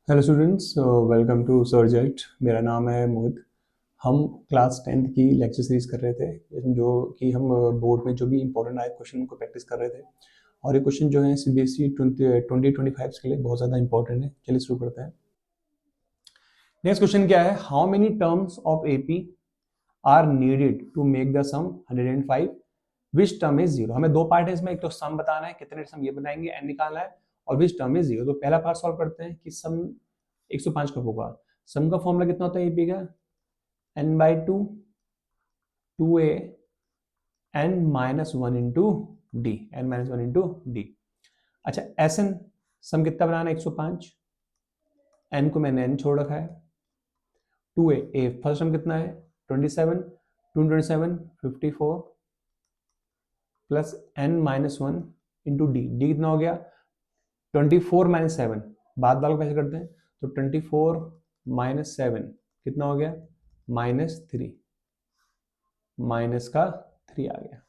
Hello students, welcome to subject. मेरा नाम है मोहित। हम क्लास 10th की लेक्चर सीरीज कर रहे थे, जो कि हम बोर्ड में जो भी इंपॉर्टेंट आए क्वेश्चन को प्रैक्टिस कर रहे थे। और ये क्वेश्चन जो है CBSE 2025 के लिए बहुत ज़्यादा इंपॉर्टेंट है। चलिए शुरू करते हैं। नेक्स्ट क्वेश्चन क्या है? How many terms of AP are needed to make the sum 105 which term is zero. हमें दो पार्ट है इसमें, एक तो सम बताना है, कितने सम ये बनाएंगे, एन निकालना है, और विच टर्म इज जीरो। तो पहला पार्ट सॉल्व करते हैं कि सम 105 कब होगा। सम का फॉर्मूला कितना होता है एपी का? n/2 2a n-1 D. अच्छा, Sn सम कितना बनाना है? 105। n को मैंने n छोड़ रखा है। 2a a फर्स्ट सम कितना है? 27। 227 54 plus n-1 into D. D कितना हो गया? 24 माइनस 7। बाद वालों को कैसे करते हैं? तो 24 माइनस 7 कितना हो गया? -3। माइनस का 3 आ गया।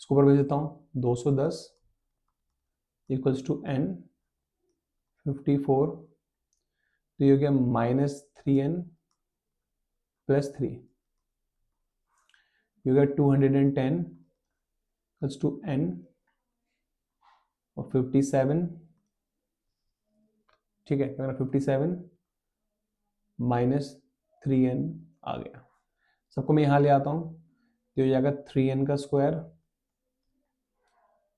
इसको ऊपर भेज देता हूँ। 210 इक्वल्स टू n 54, तो ये हो गया -3n प्लस 3। ये हो गया 210 इक्वल्स टू n और 57। ठीक है, 57 -3n आ गया। सबको मैं यहाँ ले आता हूँ, तो हो जाएगा 3n का स्क्वायर।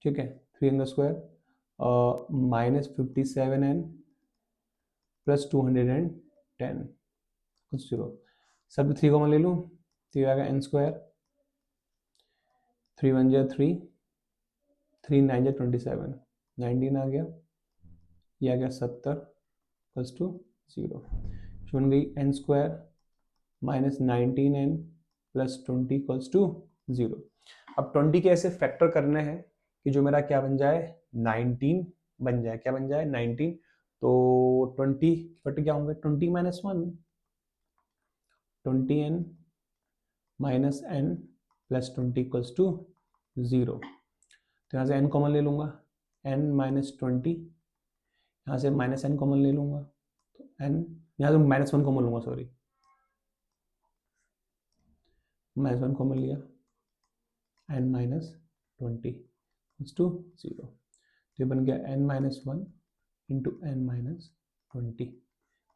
ठीक है, 3n का स्क्वायर -57n प्लस 210 कुछ 0। सब 3 कॉमन ले लूँ, तो ये आएगा n स्क्वायर। 3 1 जा 3, 3 9 जा 27, 19 आ गया। ये आ गया 70 प्लस टू 0। बन गई n square -19n plus 20 equals to 0। अब 20 के ऐसे फैक्टर करने हैं कि जो मेरा क्या बन जाए? 19 बन जाए। क्या बन जाए? 19। तो 20 फैक्टर क्या होंगे? 20 minus 1, 20n minus n plus 20 equals to 0। तो यहाँ से n कॉमन ले लूँगा, n माइनस 20। यहाँ से माइनस n कॉमन ले लूँगा, तो n यहाँ से -1 कॉमन लूँगा, सॉरी, -1 कॉमन लिया, n माइनस 20 टू 0। तो ये बन गया n minus 1 into n minus 20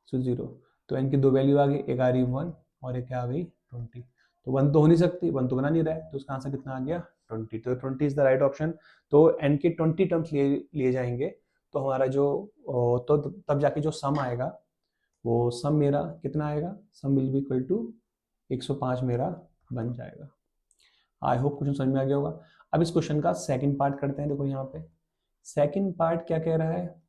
सो 0। तो n की दो वैल्यू आ गई, एक आ रही 1 और एक आ गई 20। तो 1 तो हो नहीं सकती, 1 तो बना नहीं रहा है, तो उसका आंसर कितना आ गया? 20। तो 20 इज द राइट ऑप्शन। तो n के 20 टर्म्स लिए जाएंगे, तो हमारा जो तो तब जाके जो सम आएगा, वो सम मेरा कितना आएगा? सम विल बी इक्वल टू 105 मेरा बन जाएगा। आई होप क्वेश्चन समझ में आ गया होगा। अब इस क्वेश्चन का सेकंड पार्ट करते हैं। देखो यहाँ पे सेकंड पार्ट क्या कह रहा है,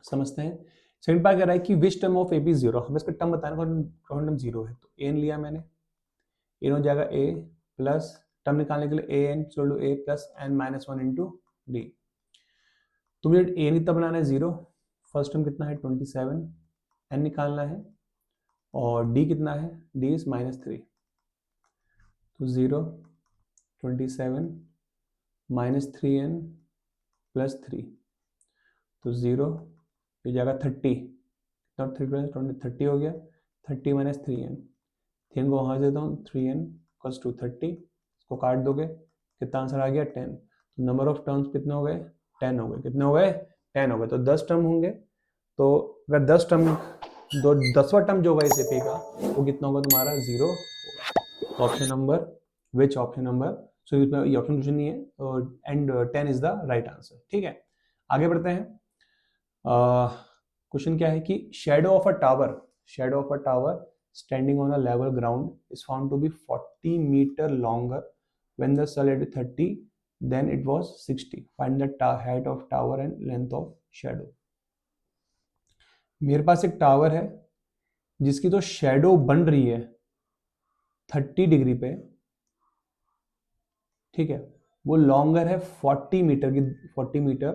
समझते हैं। सेकंड पार्ट कह रहा है कि which term of AP zero. हमें इसका टर्म बताना, कौन टर्म जीरो है। तो एन लिया मैंने, एन हो जाएगा a प्लस, टर्म निकालने के लिए an equal to a plus n-1 into D. तो मुझे एन कितना बनाना है? 0। फर्स्ट टर्म कितना है? 27। n निकालना है, और d कितना है? d is -3। तो 0 27 -3n प्लस 3, तो 0 हो जाएगा 30। नॉट 3 प्लस 30 हो गया। 30 माइनस 3n, 3 को वहाँ देता हूँ, 3n इक्वल्स टू 30। इसको काट दोगे, कितना आंसर आ गया? 10। तो नंबर ऑफ टर्म्स कितने हो गए? 10 हो गए। कितने हो गए? 10 हो गए। तो 10 टर्म होंगे। तो अगर 10 टर्म, दो 10वां टर्म जो होगा इस एपी का, वो कितना होगा तुम्हारा? 0 होगा। Option number, which option number, so ये ऑप्शन क्वेश्चन नहीं है, and 10 is the right answer. ठीक है, आगे बढ़ते हैं। क्वेश्चन क्या है कि shadow of a tower standing on a level ground is found to be 40 meter longer when the sun at 30 then it was 60. Find the height of tower and length of shadow. मेरे पास एक tower है जिसकी तो shadow बन रही है 30 degree पे। ठीक है, वो लॉन्गर है 40 मीटर की, 40 मीटर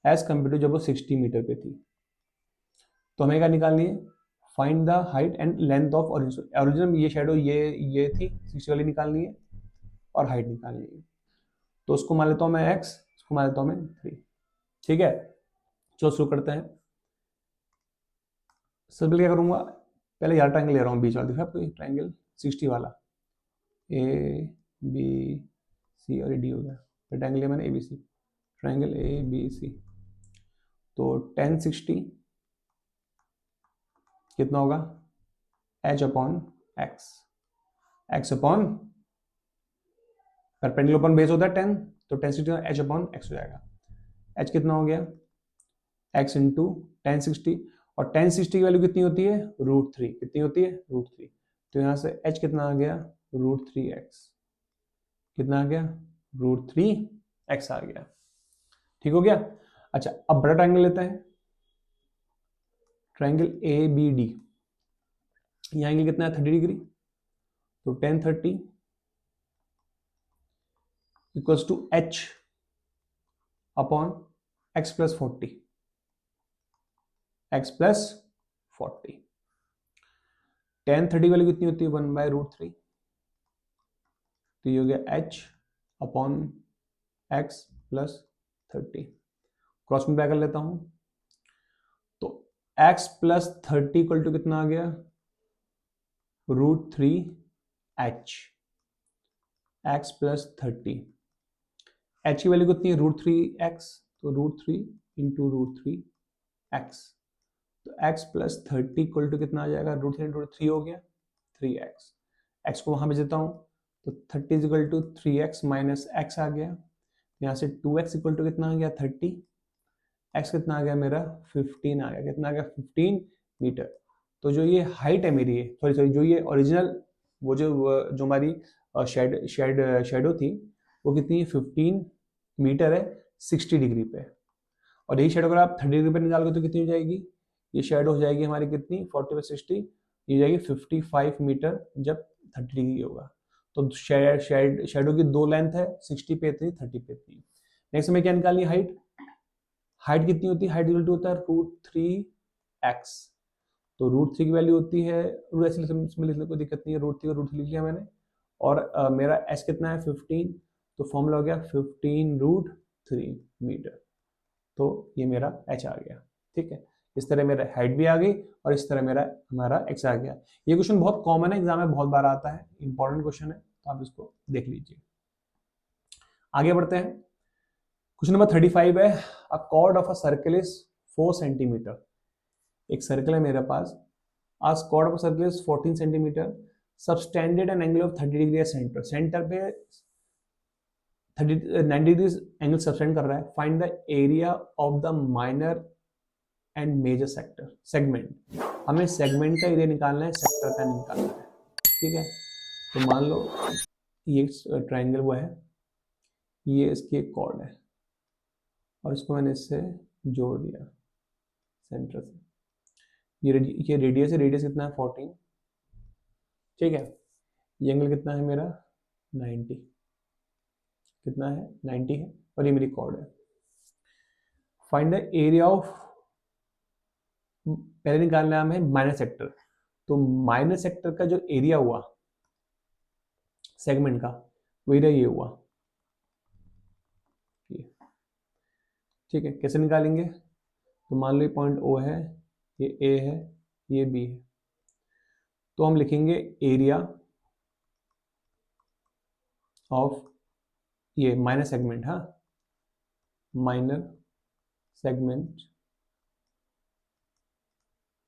एज कंपेयर टू जब वो 60 मीटर पे थी। तो हमें क्या निकालनी है? Find the height and length of original. ये शेडो ये थी 60 वाली निकालनी है, और हाइट निकालनी है। तो उसको मान लेता हूँ मैं x, उसको मान लेता हूँ मैं 3। ठीक है, चलो शुरू करते हैं। सबसे पहले क्या करूँगा, पहले यार ट्राइंगल ले रहा हूँ बीच वाला, दिखा आपको ट्राइंगल 60 वाला, ए बी सी और डी हो गया, फिर ट्राइंगल लिया मैंने A B C, triangle A B C. तो 1060 कितना होगा, H upon X, X upon perpendicular upon base होता है 10, तो 1060 एच अपॉन एक्स हो जाएगा। एच कितना हो गया, एक्स इंटू 1060, और 1060 की वैल्यू कितनी होती है, √3, कितनी होती है, √3। तो यहाँ से h कितना आ गया, √3x, कितना आ गया, √3x आ गया। ठीक हो गया। अच्छा अब बड़ा ट्राइंगल लेते हैं, ट्राइंगल ए बी डी, यहाँ एंगल कितना है 30 डिग्री, तो 1030 equals to h upon x plus 40, x plus 40। 1030 value कितनी होती है, 1/√3, तो ये हो गया h upon x plus 30। Cross में कर लेता हूं, तो x प्लस 30 इक्वल टू कितना आ गया, √3h, x प्लस 30, h की वैल्यू कितनी है, √3x, तो √3 इंटू √3x, तो x प्लस 30 इक्वल टू कितना आ जाएगा, √3 इंटू 3 हो गया 3x, x को वहां भेज देता हूं, तो 30 is equal to 3x minus x आ गया, यहाँ से 2x इक्वल टू कितना आ गया 30, x कितना आ गया मेरा 15 आ गया, कितना आ गया 15 मीटर। तो जो ये हाइट है मेरी, सॉरी जो ये ओरिजिनल वो जो हमारी शेडो थी वो कितनी है 15 मीटर है 60 डिग्री पे, और यही शेडो अगर आप 30 डिग्री पे निकालोगे तो कितनी हो जाएगी, ये शेडो हो जाएगी हमारी कितनी 40 बाई 60, ये जाएगी 55 मीटर जब 30 डिग्री होगा। तो शेडो की दो लेंथ है, 60 पे थी 30 पे थी। नेक्स्ट में क्या निकालनी है, हाइट, हाइट कितनी होती है, हाइट इक्वल टू होता है √3x, तो √3 की वैल्यू होती है, ऐसे लिखने में कोई दिक्कत नहीं है, √3 और √3 लिख लिया मैंने, और मेरा s कितना है 15, तो फॉर्मूला हो गया 15√3 मीटर, तो ये मेरा h आ गया। ठीक है, इस तरह मेरा हाइट भी आ गई और इस तरह मेरा हमारा x आ गया। ये क्वेश्चन बहुत कॉमन है, एग्जाम में बहुत बार आता है, इंपॉर्टेंट क्वेश्चन है, तो आप इसको देख लीजिए। आगे बढ़ते हैं, क्वेश्चन नंबर 35 है, a chord of a circle is 4 centimetre, एक सर्कल है मेरे पास, आज chord of circle is 14 centimetre, subtended an angle of 30 degree centre, centre पे 90 डिग्री एंगल सबस्टेंड कर रहा है, find the area of the minor and major sector, segment, हमें सेगमेंट का एरिया निकालना है, सेक्टर का निकालना है। ठीक है, तो मान लो ये ट्राइंगल वो है, ये इसकी एक कॉर्ड है और इसको मैंने इससे जोड़ दिया सेंटर से, ये रेडियस है, रेडियस कितना है 14, ठीक है, ये एंगल कितना है मेरा 90, कितना है 90 है, और ये मेरी कॉर्ड है। फाइंड द एरिया ऑफ, पहले निकालना है हमें माइनर सेक्टर, तो माइनर सेक्टर का जो एरिया हुआ सेगमेंट का, वो एरिया ये हुआ, ठीक है, कैसे निकालेंगे, तो मान लो पॉइंट O है, ये A है, ये B है, तो हम लिखेंगे एरिया ऑफ ये माइनर सेगमेंट, हाँ माइनर सेगमेंट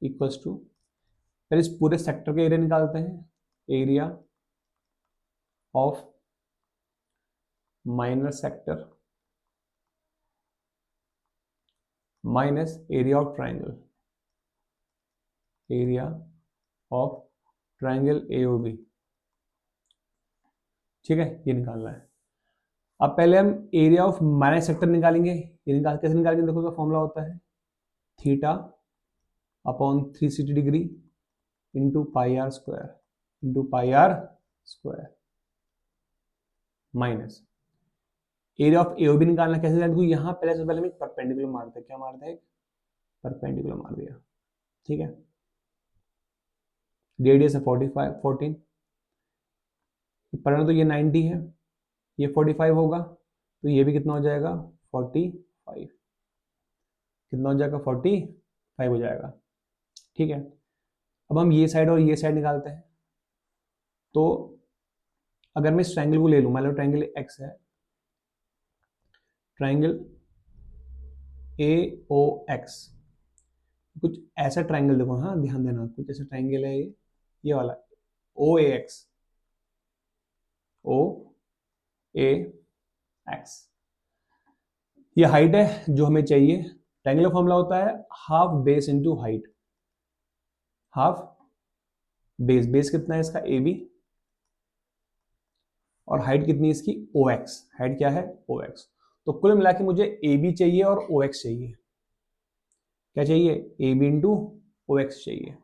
इक्वल्स टू, पहले इस पूरे सेक्टर का एरिया निकालते हैं, area of minor sector minus area of triangle, area of triangle AOB, ठीक है, ये निकालना है। अब पहले हम एरिया ऑफ माइनर सेक्टर निकालेंगे, ये निकाल कैसे निकालेंगे, देखो क्या फॉर्मूला होता है, theta upon 360 degree into πr square minus area of AOB निकालना, कैसे निकालना, देखो यहाँ पहले से पहले हम परपेंडिकुलर मारते हैं, क्या मारते हैं, परपेंडिकुलर मार दिया, ठीक है, रेडियस है 14, पर तो ये 90 है, ये 45 होगा, तो ये भी कितना हो जाएगा 45, कितना हो जाएगा 45 हो जाएगा। ठीक है, अब हम ये साइड और ये साइड निकालते हैं। तो अगर मैं इस ट्रायंगल को ले लूँ, मान लो ट्रायंगल एक्स है, ट्रायंगल AOX, कुछ ऐसा ट्रायंगल देखो, हाँ ध्यान देना, कुछ ऐसा ट्रायंगल है ये वाला OAX, OAX, ये हाइट है जो हमें चाहिए। ट्रायंगल का फॉर्मूला होता है half base into height, half base, base कितना है इसका AB, और हाइट कितनी है इसकी OX, हाइट क्या है OX। तो कुल मिला के मुझे AB चाहिए और OX चाहिए। क्या चाहिए? AB इंटू OX चाहिए।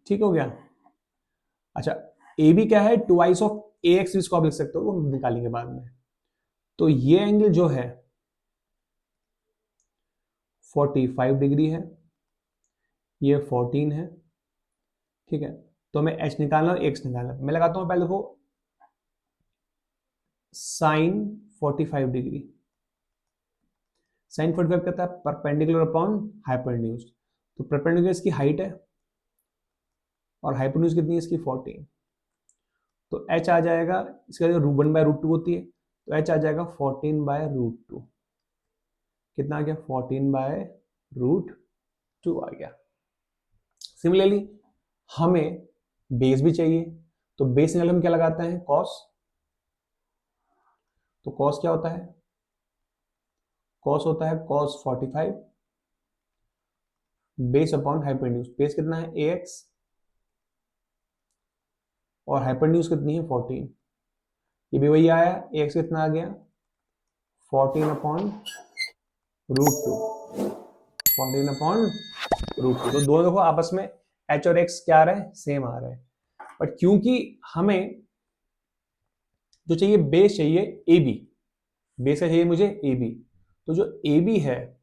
ठीक हो गया। अच्छा, AB क्या है? ट्वाइस ऑफ AX, इसको आप लिख सकते हो, वो हम निकालेंगे बाद में। तो ये एंगल जो है 45 डिग्री है, ये 14 है। ठीक है, तो मैं H निकालना, X निकालना, मैं लगाता हूं पहले देखो साइन 45 डिग्री। साइन 45 कहता है परपेंडिकुलर अपॉन हाइपोटेन्यूज। तो परपेंडिकुलर इसकी हाइट है और हाइपोटेन्यूज कितनी है इसकी 14। तो H आ जाएगा, इसका जो 1/√2 होती है, तो H आ जाएगा 14/√2। कितना आ गया? 14/√2 आ गया। सिमिलरली हमें बेस भी चाहिए, तो बेस निकालने हम क्या लगाते हैं? कॉस। तो कॉस क्या होता है? कॉस होता है cos 45 base upon hypotenuse. Base कितना है? AX, और हाइपोटेन्यूज कितनी है? 14। ये भी वही आया, AX कितना आ गया? 14/√2, 14/√2। तो दोनों देखो आपस में H और X क्या आ रहा है? सेम आ रहा है। बट क्योंकि हमें जो चाहिए बेस चाहिए AB, बेस का चाहिए मुझे AB, तो जो AB है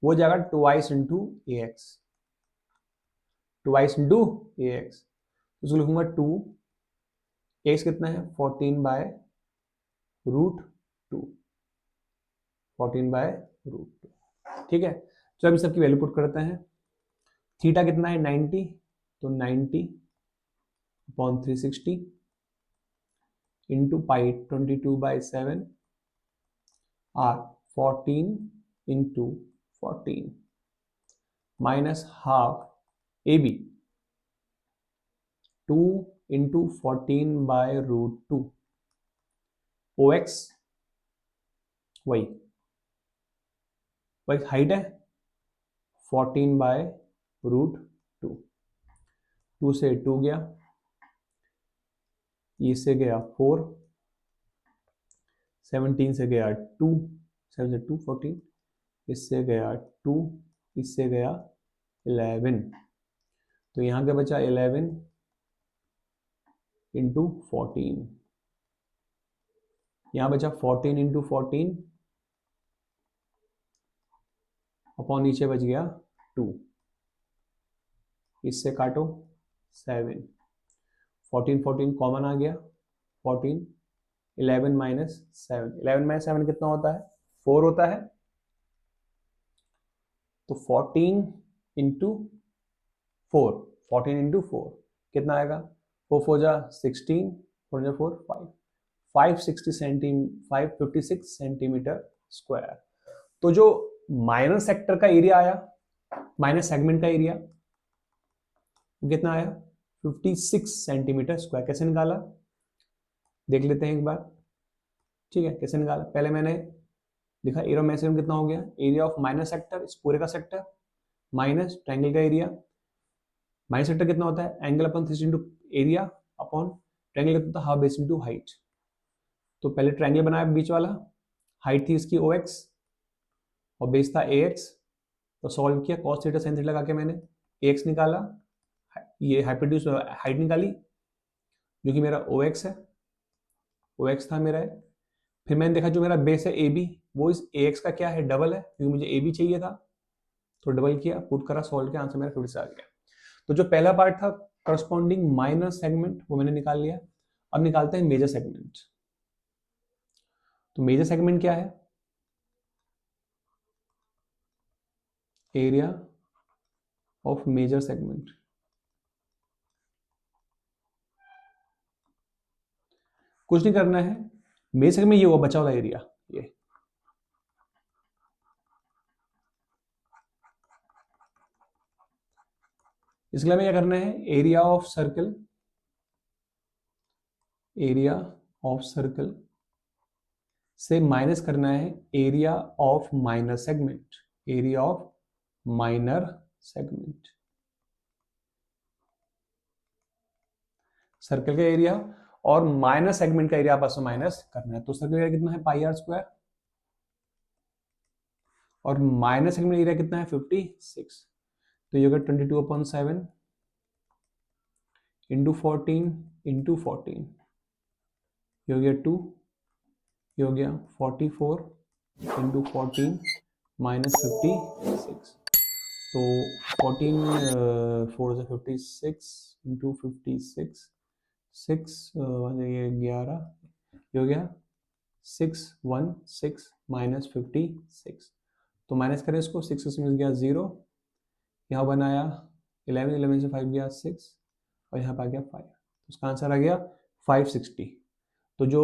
वो जाएगा twice into AX, twice into AX। उसको लिखूंगा 2, AX कितना है? 14/√2, 14/√2। ठीक है, तो अभी सबकी वैल्यू पुट करते हैं। थीटा कितना है? 90, तो 90/360 into pi 22/7 r 14 into 14 minus half AB 2 into 14/√2। OX वही वही हाइट है 14/√2। 2 से 2 गया, इससे गया 4, 17 से गया 2, 7 से 2 14, इससे गया 2, इससे गया 11। तो यहाँ क्या बचा? 11 इंटू 14, यहाँ बचा 14 इंटू 14 अपॉन नीचे बच गया 2, इससे काटो 7, 14 14 कॉमन आ गया 14, 11 माइनस 7, 11 माइनस 7 कितना होता है? 4 होता है। तो 14 इंटू 4, 14 इंटू 4 कितना आएगा? 4 4 जा 16, 4 जा 4 5, 556 सेंटीमीटर स्क्वायर। तो जो माइनर सेक्टर का एरिया आया, माइनर सेगमेंट का एरिया कितना आया? 56 सेंटीमीटर स्क्वायर। कैसे निकाला देख लेते हैं एक बार। ठीक है, कैसे निकाला? पहले मैंने लिखा एरिया ऑफ मैक्सिमम कितना हो गया? एरिया ऑफ माइनर सेक्टर, इस पूरे का सेक्टर, माइनस ट्रायंगल का एरिया। माइनर सेक्टर कितना होता है? Angle upon 3 into area upon triangle कितना होता है? Half base into height. तो पहले ट्रायंगल बनाया बीच वाला, हाइट थी इसकी OX और बेस था AX। तो सॉल्व किया, cos थीटा sin थीटा लगा के मैंने AX निकाला, ये हाइपोटेन्यूज हाइट निकाली जो कि मेरा OX है, OX था मेरा है। फिर मैंने देखा जो मेरा बेस है AB, वो इस AX का क्या है? डबल है, क्योंकि मुझे AB चाहिए था, तो डबल किया, पुट करा, सॉल्व किया, आंसर मेरा फिर से आ गया। तो जो पहला पार्ट था करस्पॉन्डिंग माइनर सेगमेंट, वो मैंने निकाल लिया। अब निकालते हैं मेजर सेगमेंट। तो मेजर सेगमेंट क्या है? Area of major segment. कुछ नहीं करना है, मेजर सेगमेंट ये हुआ बचा वाला एरिया, ये इसके लिए हमें क्या करना है, area of circle, area of circle से माइनस करना है area of minor segment, area of minor segment. Circle का एरिया और माइनर सेगमेंट का एरिया आपस में माइनस करना है, तो सर्कल एरिया कितना है पाई आर स्क्वायर, और माइनर सेगमेंट एरिया कितना है 56, तो ये होगा 22/7 इंटू 14 इंटू 14, ये हो गया 2, ये हो गया 44 इंटू 14 माइनस 56, तो 14 4 से 56 इंटू 56 6 ये 11, ये हो गया 616 माइनस 56, तो माइनस करें इसको, 6 मिल गया 0, यहाँ बनाया 11, 11 से 5 गया 6, और यहाँ पर आ गया 5, तो उसका आंसर आ गया 560। तो जो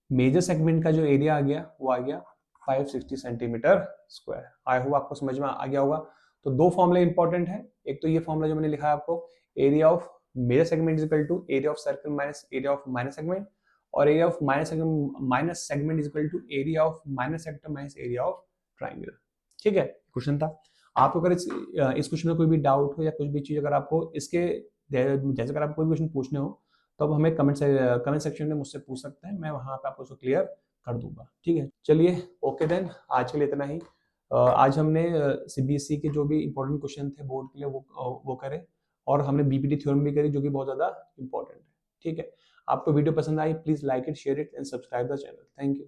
मेजर सेगमेंट का जो एरिया आ गया वो आ गया 560 सेंटीमीटर स्क्वायर। आई होप आपको समझ में आ गया होगा। तो दो फॉर्मूले इंपॉर्टेंट है, एक तो ये फॉर्मूला जो मैंने लिखा है आपको, area of major segment is equal to area of circle minus area of minor segment, और area of minor segment is equal to area of minor sector minus area of triangle. ठीक है, question था। आपको अगर इस question में कोई भी डाउट हो या कुछ भी चीज अगर आपको इसके जैसे अगर आपको कोई क्वेश्चन पूछने हो तो अब हमें कमेंट सेक्शन में मुझसे पूछ सकते हैं, मैं वहां पे आपको उसको क्लियर कर दूंगा। ठीक है, चलिए ओके देन, आज के लिए इतना ही। आज हमने सीबीएसई के जो भी इंपॉर्टेंट क्वेश्चन थे बोर्ड के लिए वो करे, और हमने बीपीटी थ्योरम भी करी जो कि बहुत ज्यादा इंपॉर्टेंट है। ठीक है, आपको वीडियो पसंद आई, please like it, share it and subscribe the channel. Thank you.